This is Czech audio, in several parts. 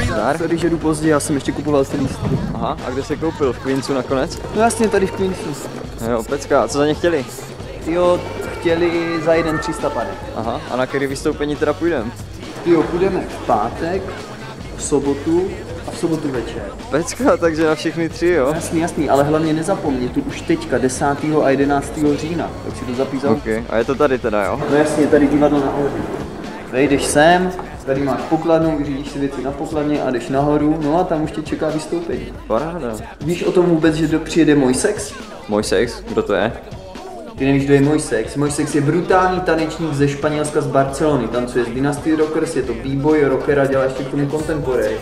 Zdar? Když jedu pozdě, já jsem ještě kupoval ten lístky. Aha, a kde jsi koupil? V Queensu nakonec? No jasně, tady v Queensu. Jo, pecka, a co za ně chtěli? Jo, chtěli za jeden 350. Aha, a na který vystoupení teda půjdeme? Jo, půjdeme v pátek, v sobotu a v sobotu večer. Pecka, takže na všechny 3, jo? Jasný, jasný, ale hlavně nezapomeň, tu už teďka 10. a 11. října, tak si to zapíš. Ok, a je to tady teda, jo? No jasně, tady divadlo nahoru. Vejdeš sem, tady máš pokladnu, vyřídíš si věci na pokladně a jdeš nahoru, no a tam už tě čeká vystoupení. Paráda. Víš o tom vůbec, že přijede Mojsex? Mojsex, kdo to je? Ty nevíš, kdo je Mojsex? Mojsex je brutální tanečník ze Španělska, z Barcelony. Tancuje z Dynasty Rockers, je to b-boy, rocker a dělá ještě k tomu contemporary.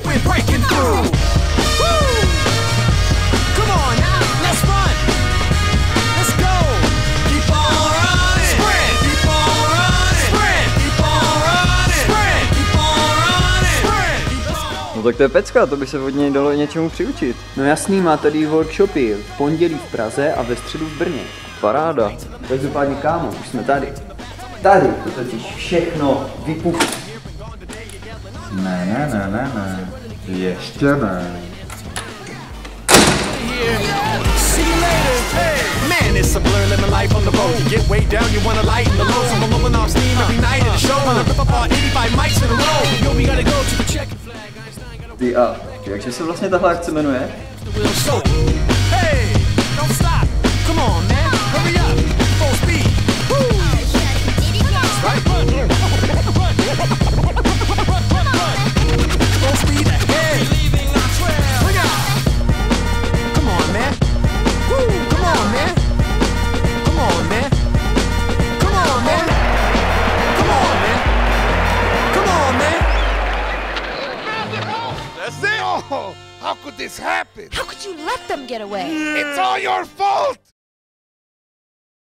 No tak to je pecka, to by se od něj dalo něčemu přiučit. No jasný, má tady workshopy v pondělí v Praze a ve středu v Brně. Paráda. Každopádně kámo, už jsme tady. Tady to totiž všechno vypukne. Ne. Ještě ne. Man, it's a blur living life on the road. You get way down, you wanna lighten the lows. I'm blowing off steam every night at the show. And I rip up all 85 mics in a row. Yo, we gotta go to the checking flag. Ty a jakže se vlastně tahle akce jmenuje? Hey, don't stop. Come on, man. Hurry up. Full speed. Woo. Right. Full speed ahead. Bring out. Come on, man. Woo. Come on, man. Come on, man. Come on, man. Come on, man. Come on, man. That's it. Oh, how could this happen? How could you let them get away? It's all your fault!